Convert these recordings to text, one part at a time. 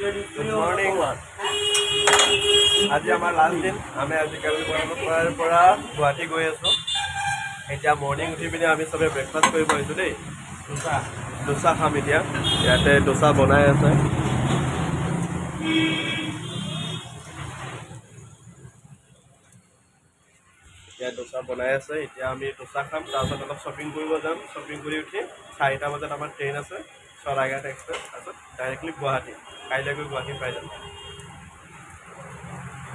Good morning. আজি আমাৰ last দিন। আমি আজিকালি পৰা গুৱাহাটী গৈ আছোঁ। এতিয়া মৰ্ণিং উঠি পিনে আমি চবে ব্ৰেকফাষ্ট কৰিব আহিছোঁ দেই। ডোচা খাম এতিয়া। ইয়াতে ডোচা বনাই আছে। এতিয়া ডোচা বনাই আছে। এতিয়া আমি ডোচা খাম, তাৰপিছত অলপ শ্বপিং কৰিব যাম। শ্বপিং কৰি উঠি 4টা বজাত আমাৰ ট্ৰেইন আছে, চৰাইঘাট এক্সপ্ৰেছ। তাৰপিছত ডাইৰেক্টলি গুৱাহাটী। কাইলৈ গৈ গুৱাহাটী পাই যাম।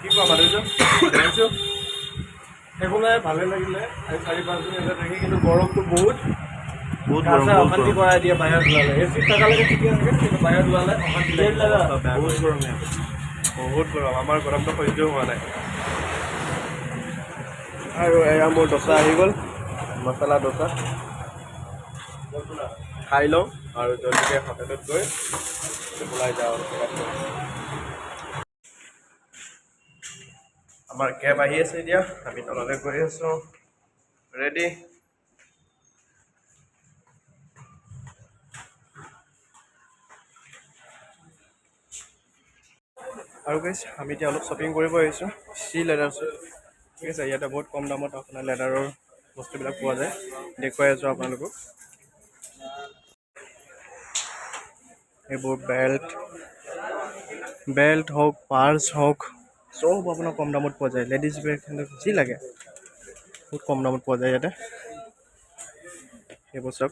কি কোৱা মাধুৰ্য? একো নাই, ভালে লাগিলে। আজি 4-5 দিন ইয়াতে থাকি, কিন্তু গৰমটো বহুত গৰম, অশান্তি কৰাই দিয়ে বাহিৰত ওলালে। এচি থকালৈকে ঠিকে থাকে, কিন্তু বাহিৰত ওলালে অশান্তি লাগে। বহুত গৰম ইয়াত, বহুত গৰম। আমাৰ গৰমটো সহ্য হোৱা নাই। আৰু এয়া মোৰ ডোচা আহি গ'ল, মছলা ডোচা। খাই লওঁ আৰু জলদিকে হোটেলত গৈ ওলাই যাওঁ। আমাৰ কেব আহি আছে এতিয়া, আমি তললৈ গৈ আছোঁ। ৰেডি। আৰু গাইছ, আমি এতিয়া অলপ শ্বপিং কৰিব আহিছোঁ। চি লেডাৰ শ্বপ, ঠিক আছে। ইয়াতে বহুত কম দামত আপোনাৰ লেডাৰৰ বস্তুবিলাক পোৱা যায়। দেখুৱাই আছোঁ আপোনালোকক। এইবোৰ বেল্ট হওক, পাৰ্চ হওক, চব আপোনাৰ কম দামত পোৱা যায়। লেডিজ বেগ যি লাগে বহুত কম দামত পোৱা যায় ইয়াতে। এইবোৰ চব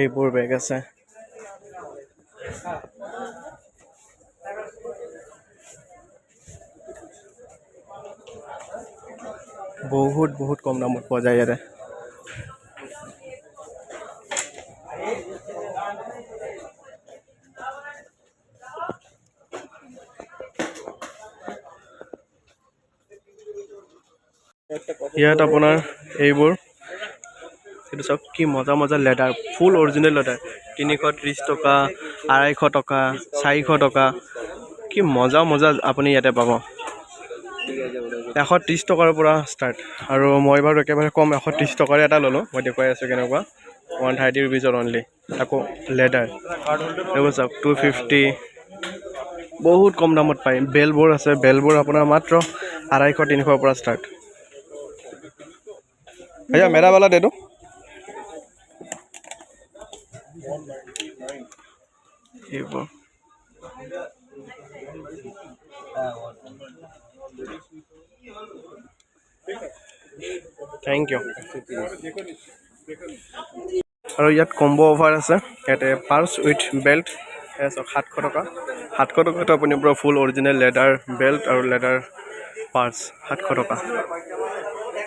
এইবোৰ বেগ আছে। বহুত কম দামত পোৱা যায় ইয়াতে। ইয়াত আপোনাৰ এইবোৰ, এইটো চাওক কি মজা মজা লেডাৰ, ফুল অৰিজিনেল লেডাৰ। 330 টকা, 250 টকা, 400 টকা। কি মজা মজা আপুনি ইয়াতে পাব। 130 টকাৰ পৰা ষ্টাৰ্ট। আৰু মই বাৰু একেবাৰে কম 130 টকাৰে এটা ল'লোঁ। মই দেখুৱাই আছোঁ কেনেকুৱা। 130 ৰুপিজৰ অনলি। আকৌ লেডাৰ এইবোৰ চাওক 250। বহুত কম দামত পায়। বেলবোৰ আছে, বেলবোৰ আপোনাৰ মাত্ৰ 250-300 পৰা ষ্টাৰ্ট। भैया मेरा वाला दे दो। Thank you. और ইয়াত কম্বো অফাৰ আছে। ইয়াতে পাৰ্চ উইথ বেল্ট 700 টকা। 700 টকাটো আপুনি পুৰা ফুল অৰিজিনেল লেডাৰ বেল্ট আৰু লেডাৰ পাৰ্চ 700 টকা।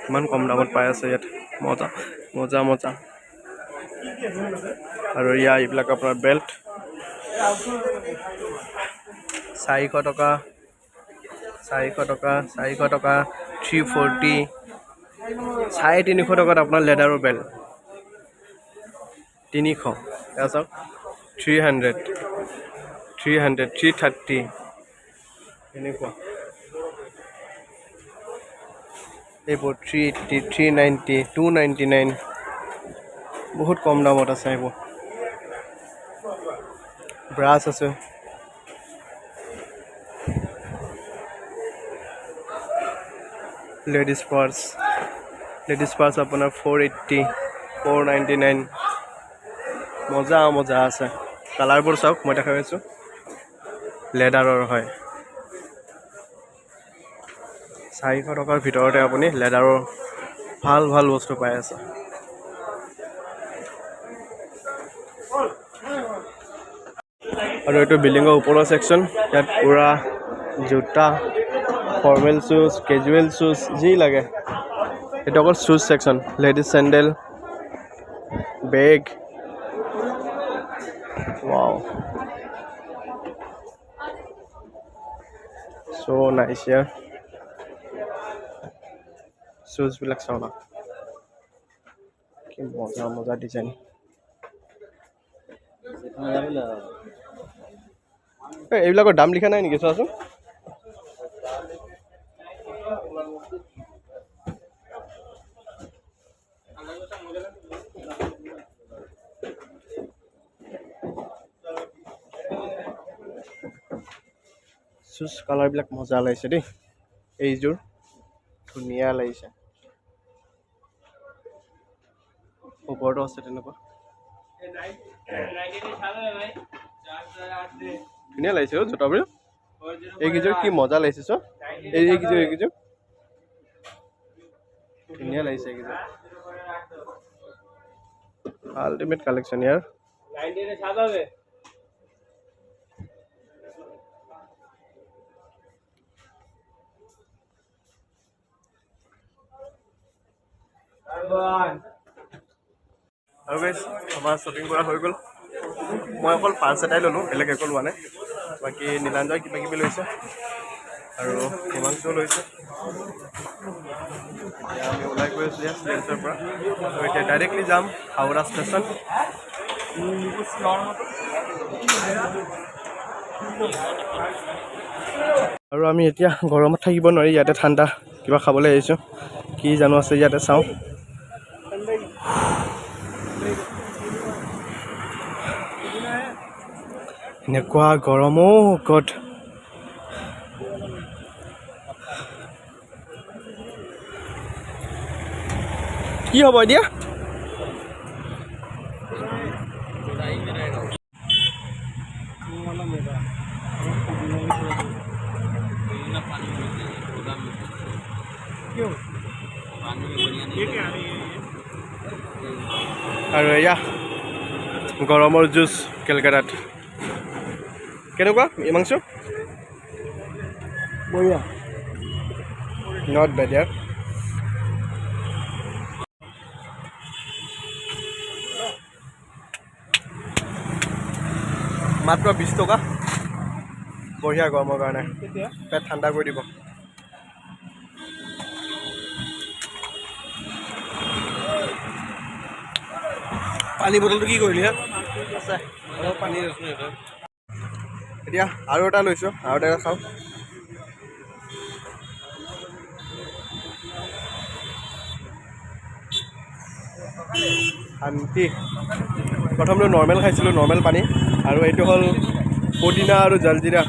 ইমান কম দামত পাই আছে ইয়াত। মজা মজা মজা। আৰু ইয়াৰ এইবিলাক আপোনাৰ বেল্ট 400 টকা, 400 টকা, 400 টকা, 340, 350 টকাত আপোনাৰ লেডাৰৰ বেল্ট 300। এয়া চাওক 300, 330 এনেকুৱা। এইবোৰ 380, 390, 299। বহুত কম দামত আছে এইবোৰ। ব্ৰাছ আছে। লেডিজ পাৰ্চ আপোনাৰ 480, 499। মজা মজা আছে। কালাৰবোৰ চাওক, মই দেখাই আছোঁ। লেডাৰৰ হয়। 400 টকাৰ ভিতৰতে আপুনি লেডাৰৰ ভাল ভাল বস্তু পাই আছে। আৰু এইটো বিল্ডিঙৰ ওপৰৰ ছেকশ্যন। ইয়াত পুৰা জোতা, ফৰ্মেল শ্বুজ, কেজুৱেল শ্বুজ যি লাগে। এইটো অকল শ্বুজ ছেকশ্যন। লেডিজ চেণ্ডেল, বেগ। ৱাও, চ' নাইচ ইয়াৰ। শ্বুজবিলাক চাওঁ না, কি মজা মজা ডিজাইন। এইবিলাকৰ দাম লিখা নাই নেকি? চোৱাচোন। চুজ কালাৰবিলাক মজা লাগিছে দেই। এইযোৰ ধুনীয়া লাগিছে, ওপৰতো আছে তেনেকুৱা, ধুনীয়া লাগিছে অ' জোতাবোৰ। এইকেইযোৰ কি মজা লাগিছে চ', এইকেইযোৰ ধুনীয়া লাগিছে। এইকেইযোৰ আল্টিমেট কালেকশ্যন ইয়াৰ। আৰু গাইছ আমাৰ শ্বপিং কৰা হৈ গ'ল। মই অকল পাৰ্চ এটাই ল'লোঁ, বেলেগ একো লোৱা নাই। বাকী নীলাঞ্জয় কিবা কিবি লৈছে আৰু হিমাংশুও লৈছে। এতিয়া আমি ওলাই গৈ আছোঁ ইয়াত ষ্টেচনৰ পৰা, আৰু এতিয়া ডাইৰেক্টলি যাম হাওৰা ষ্টেচন। আৰু আমি এতিয়া গৰমত থাকিব নোৱাৰি, ইয়াতে ঠাণ্ডা কিবা খাবলৈ আহিছোঁ, কি জানো আছে ইয়াতে চাওঁ। এনেকুৱা গৰম অ' গড। কি হ'ব এতিয়া? আৰু এয়া গৰমৰ জুচ কেলকাতাত। কেনেকুৱা হিমাংশু? বঢ়িয়া, নট বেড ইয়াৰ। মাত্ৰ 20 টকা, বঢ়িয়া গৰমৰ কাৰণে, পেট ঠাণ্ডা কৰি দিব। পানী বটলটো কি কৰিলি হা? পানী এতিয়া আৰু এটা লৈছোঁ, আৰু এটা খাওঁ। শান্তি। প্ৰথমটো নৰ্মেল খাইছিলোঁ, নৰ্মেল পানী, আৰু এইটো হ'ল পুদিনা আৰু জলজিৰা।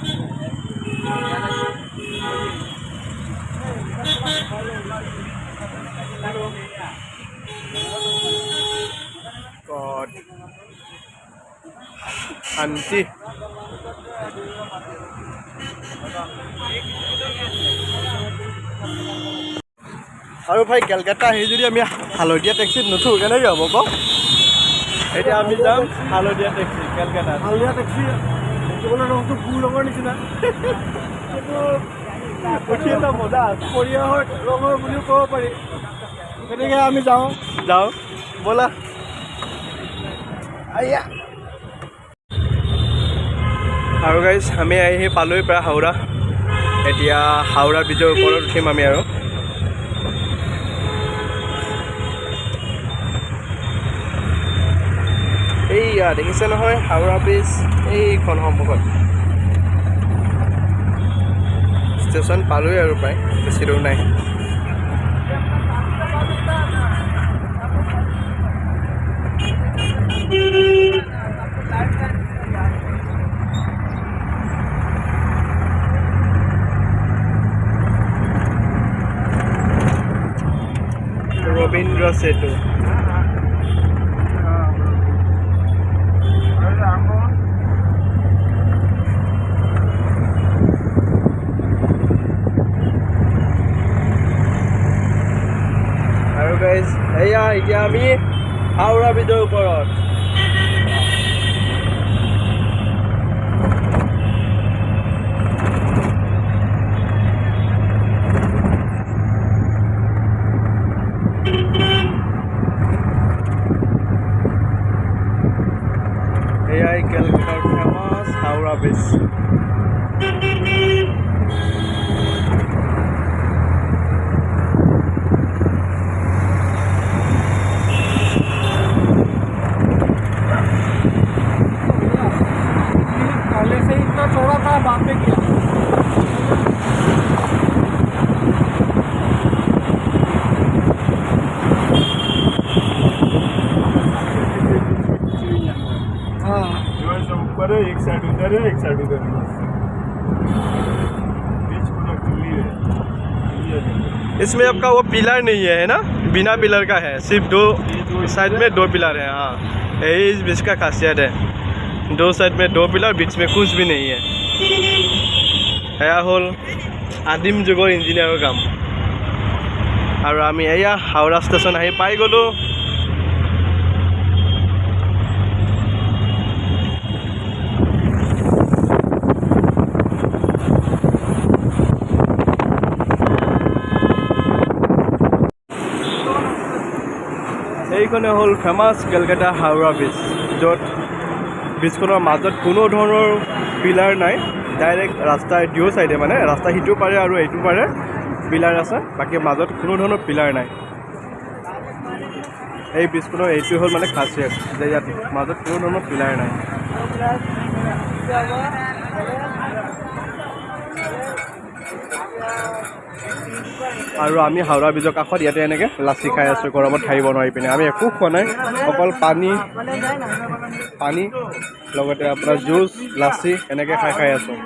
গড শান্তি। আৰু ভাই কেলকাতা আহি যদি আমি হালধীয়া টেক্সিত নুঠো কেনেকৈ হ'ব ক? এতিয়া আমি যাম হালধীয়া টেক্সি কেলকাতাত। হালধীয়া টেক্সি দেখিবলৈ ৰংটো গুৰ ৰঙৰ নিচিনা, এটা মজা সৰিয়হৰ ৰঙৰ বুলিও ক'ব পাৰি। গতিকে আমি যাওঁ ব'লা। আৰু গাইজ আমি আহি পালোঁহি প্ৰায় হাওৰা। এতিয়া হাওৰা ব্ৰিজৰ ওপৰত উঠিম আমি। আৰু এইয়া দেখিছে নহয় হাওৰা ব্ৰিজ, এইখন সন্মুখত। ষ্টেচন পালোঁহি আৰু প্ৰায়, বেছি দূৰ নাই। ৰবীন্দ্ৰ সেতু। আৰু গাইজ এয়া এতিয়া আমি হাওৰা ব্ৰিজৰ ওপৰত। এয়াই কেলকাতাৰ ফেমাছ হাওৰা ব্ৰিজ। पहले से इतना चौड़ा था, बाद में किया। हाँ ऊपर है, एक साइड उधर है, एक साइड उधर है। इसमें आपका वो पिलर नहीं है ना, बिना पिलर का है, सिर्फ 2 साइड में 2 पिलर है। हाँ, यही इस ब्रिज का खासियत है, 2 साइड में 2 पिलर, बीच में कुछ भी नहीं है। এয়া হ'ল আদিম যুগৰ ইঞ্জিনিয়াৰৰ কাম। আৰু আমি এয়া হাওৰা ষ্টেচন আহি পাই গ'লোঁ। এইখনে হ'ল ফেমাছ কেলকাটা হাওৰা ব্ৰিজ, য'ত ব্ৰিজখনৰ মাজত কোনো ধৰণৰ পিলাৰ নাই, ডাইৰেক্ট ৰাস্তাৰ দুয়ো চাইডে, মানে ৰাস্তা সিটো পাৰে আৰু এইটো পাৰে পিলাৰ আছে, বাকী মাজত কোনো ধৰণৰ পিলাৰ নাই। এই ব্ৰিজখনৰ এইটো হ'ল মানে খাচিয়ত, যে ইয়াত মাজত কোনো ধৰণৰ পিলাৰ নাই। আৰু আমি হাওৰা ব্ৰিজৰ কাষত ইয়াতে এনেকৈ লাচি খাই আছোঁ, গৰমত খাইব নোৱাৰি পিনে। আমি একো খোৱা নাই, অকল পানী লগতে আপোনাৰ জুচ, লাচি এনেকৈ খাই আছোঁ।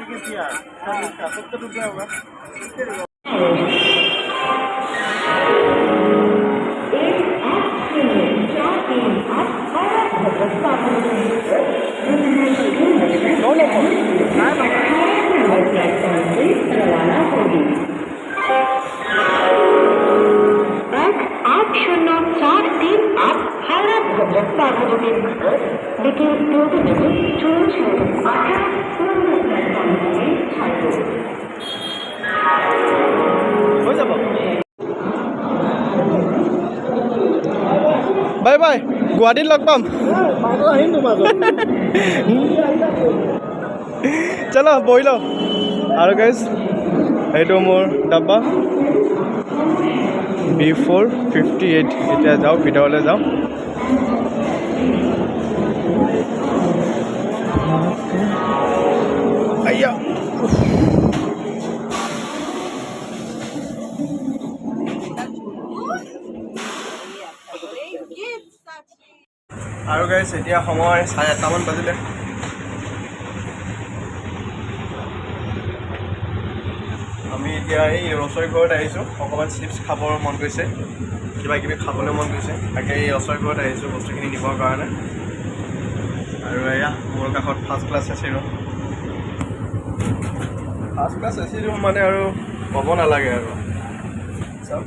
বাই বাই, গুৱাহাটীত লগ পাম। চলো বহি লওঁ। আৰু গাইজ, এইটো মোৰ ডাব্বা B458। এতিয়া যাওঁ, ভিতৰলৈ যাওঁ। আইয়া, আৰু গাইজ এতিয়া সময় 8:30মান বাজিলে। আমি এতিয়া এই ৰচৈ ঘৰত আহিছোঁ, অকণমান চিপছ খাবৰ মন গৈছে, কিবা কিবি খাবলৈ মন গৈছে, তাকে এই ৰচৈ ঘৰত আহিছোঁ বস্তুখিনি নিবৰ কাৰণে। আৰু এয়া মোৰ কাষত first class AC room. First class AC room মানে আৰু ক'ব নালাগে আৰু, চাওক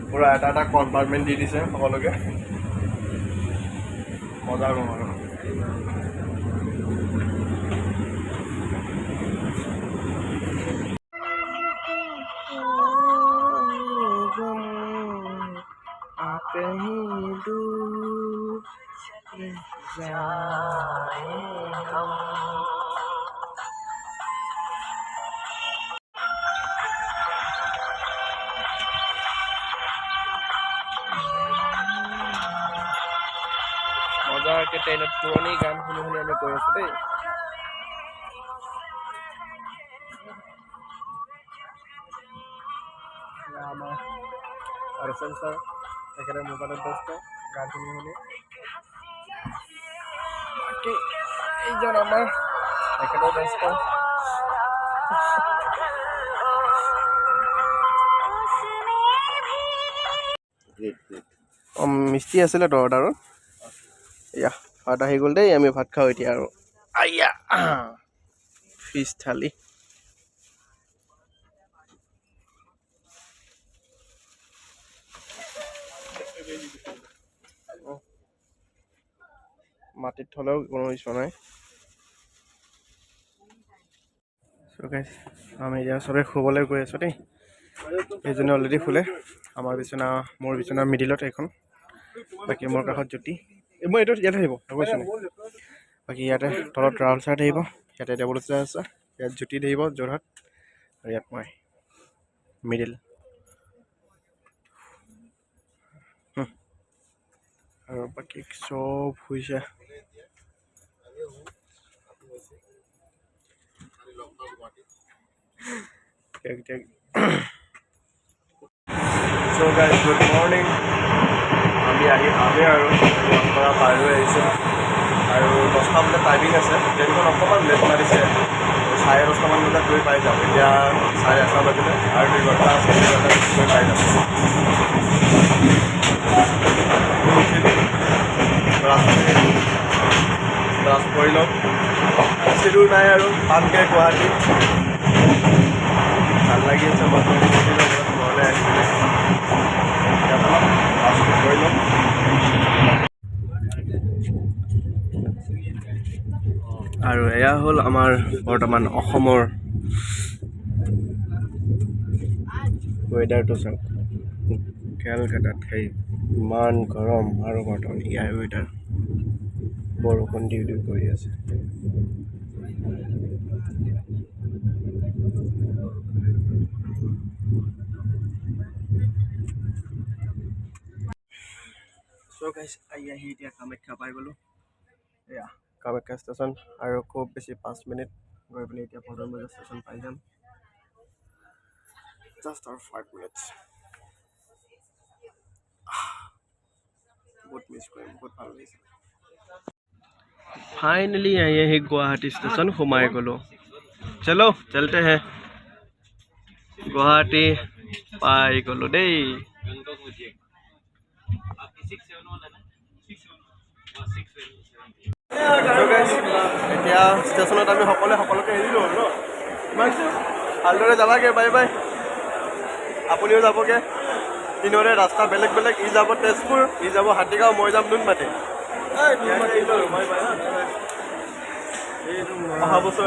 পূৰা এটা এটা কম্পাৰ্টমেণ্ট দি দিছে সকলোকে, মজা ৰুম আৰু। মজাকৈ ট্ৰেইনত পুৰণি গান শুনি শুনি আমি গৈ আছোঁ দেই। আমাৰ আৰচন ছাৰ তেখেতে মোবাইলত ব্যস্ত গান শুনি শুনি। বাকী এইজন আমাৰ তেখেতেও ব্যস্ত। মিষ্টি আছিলে তো অৰ্ডাৰত। এয়া ভাত আহি গ'ল দেই, আমি ভাত খাওঁ এতিয়া। আৰু আইয়া ফিছ থালি। মাটিত থলেও কোনো ইচ্ছা নাই। আমি এতিয়া চবে শুবলৈ গৈ আছোঁ দেই। এইজনে অলৰেডি শুলে, আমাৰ বিচনা, মোৰ বিচনা মিডিলত এইখন, বাকী মোৰ কাষত জ্যোতি। মই এইটো ইয়াতে আহিব কৈছোঁ নে, বাকী ইয়াতে তলত ৰাহুল ছাৰ থাকিব, ইয়াতে ডেবল ছাৰ আছে, ইয়াত জ্যোতি থাকিব যোৰহাট, আৰু ইয়াত মই মিডিল। আৰু বাকী চব শুইছে। So guys, good morning. আমি আৰু পৰা পাৰ হৈ আহিছোঁ, আৰু 10টা বজাত টাইমিং আছে। ট্ৰেইনখন অকণমান লেট মাৰিছে, 10:30মান বজাত গৈ পাই যাম। এতিয়া 11:30 বাজিলে আৰু 2 ঘণ্টা আছে, 2 ঘণ্টা গৈ পাই যাম। ব্ৰাছ কৰি লওক, বেছি দূৰ নাই আৰু পামগৈ গুৱাহাটী। ভাল লাগি আছে ঘৰলৈ আহি পিনে ব্ৰাছ কৰি লওক। আৰু এয়া হ'ল আমাৰ বৰ্তমান অসমৰ ৱেডাৰটো চাওক। কেলকাতাত সেই ইমান গৰম আৰু বৰ্তমান ইয়াৰ ৱেডাৰ বৰষুণ দিও দিও কৰি আছে। চ' গাইছ আহি এতিয়া কামাখ্যা পাই গ'লোঁ। এয়া কামাখ্যা ষ্টেচন আৰু খুব বেছি 5 মিনিট গৈ পিনে এতিয়া পদন বজাৰ ষ্টেচন পাই যাম। জাষ্ট আৰু 5 মিনিটছ। বহুত মিছ কৰিম, বহুত ভাল লাগিছে। ফাইনেলি আহি গুৱাহাটী ষ্টেচন সোমাই গ'লোঁ। চলো চলতে হে, গুৱাহাটী পাই গ'লোঁ দেই। এতিয়া ষ্টেচনত আমি সকলোকে এৰিলোঁ আৰু ন, ভালদৰে যাবাগে, বাই বাই। আপুনিও যাবগে। তিনিওৰে ৰাস্তা বেলেগ বেলেগ, ই যাব তেজপুৰ, ই যাব হাতীগাঁও, মই যাম নুনমাটি। অহা বছৰ